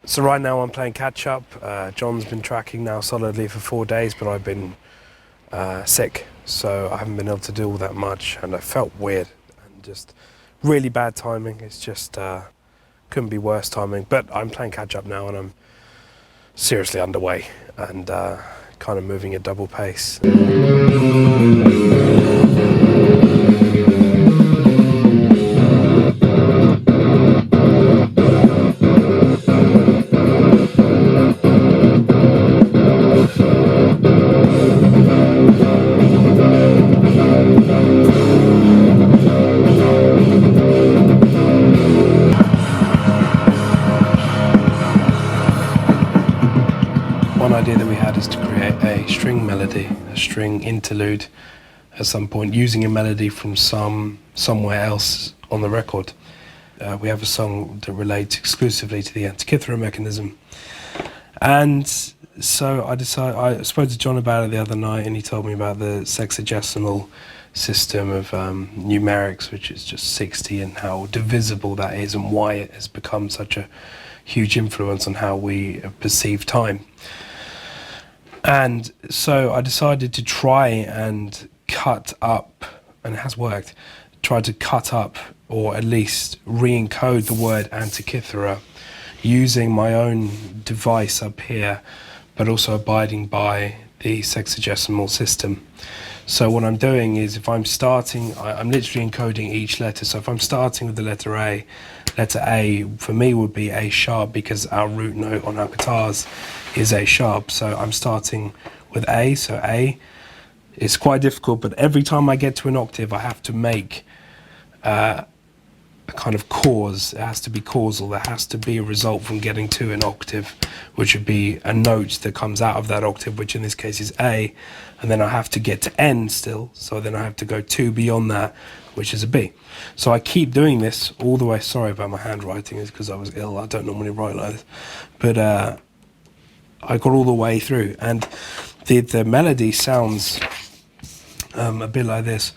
So right now I'm playing catch up. John's been tracking now solidly for 4 days, but I've been sick, so I haven't been able to do all that much, and I felt weird and just really bad timing. It's just couldn't be worse timing. But I'm playing catch up now, and I'm seriously underway and kind of moving at double pace. One idea that we had is to create a string melody, a string interlude at some point, using a melody from somewhere else on the record. We have a song that relates exclusively to the Antikythera mechanism. And so I spoke to John about it the other night, and he told me about the sexagesimal system of numerics, which is just 60, and how divisible that is and why it has become such a huge influence on how we perceive time. And so I decided to try and cut up, and it has worked, try to cut up or at least re-encode the word Antikythera using my own device up here, but also abiding by the sexagesimal system. So what I'm doing is, if I'm starting, I'm literally encoding each letter. So if I'm starting with the letter A for me would be A sharp, because our root note on our guitars is A sharp. So I'm starting with A, so A. It's quite difficult, but every time I get to an octave, I have to make a kind of cause. It has to be causal. There has to be a result from getting to an octave, which would be a note that comes out of that octave, which in this case is A, and then I have to get to N still, so then I have to go 2 beyond that, which is a B. So I keep doing this all the way. Sorry about my handwriting, it's because I was ill. I don't normally write like this, but I got all the way through, and the melody sounds a bit like this.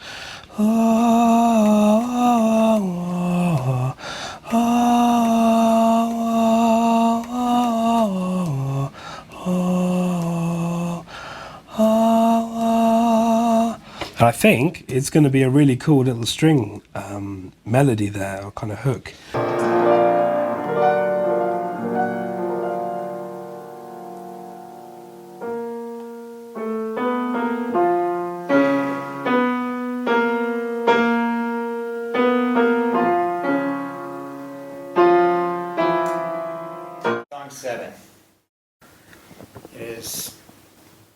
And I think it's going to be a really cool little string melody there, or kind of hook. Song 7. It is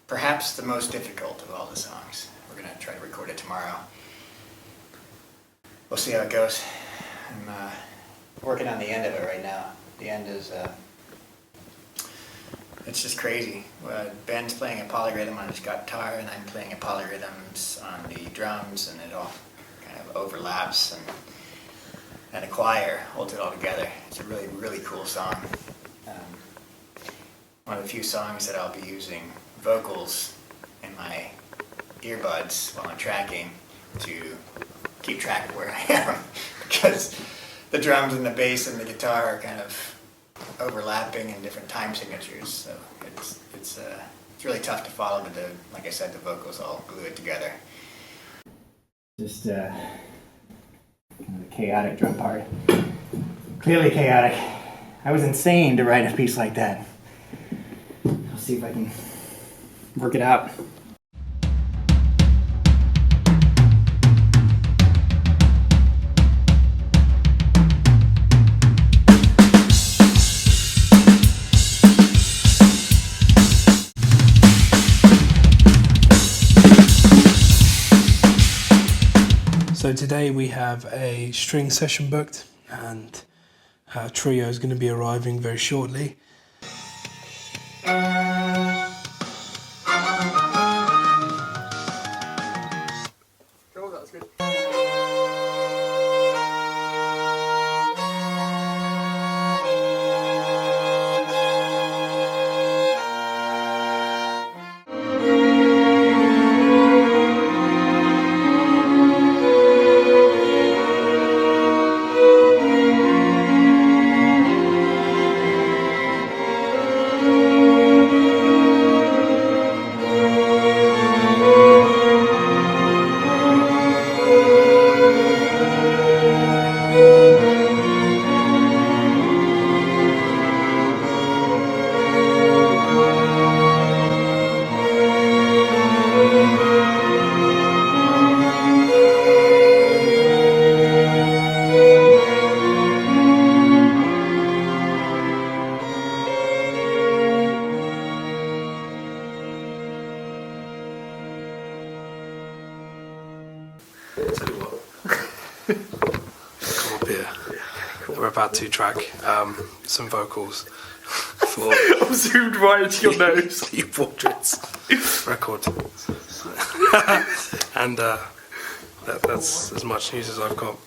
perhaps the most difficult of all the songs. We're going to try to record it tomorrow. We'll see how it goes. I'm working on the end of it right now. The end is, it's just crazy. Benn's playing a polyrhythm on his guitar, and I'm playing a polyrhythms on the drums, and it all kind of overlaps, and a choir holds it all together. It's a really, really cool song. One of the few songs that I'll be using vocals in my earbuds while I'm tracking to keep track of where I am, because the drums and the bass and the guitar are kind of overlapping in different time signatures, so it's really tough to follow, but like I said, the vocals all glue it together. Just kind of a chaotic drum part. Clearly chaotic. I was insane to write a piece like that. I'll see if I can work it out. So today we have a string session booked, and our trio is going to be arriving very shortly. Oh, that was good. Tell you what. Come up here. We're about to track some vocals for I'm zoomed right into your nose. your portraits record. And that's as much news as I've got.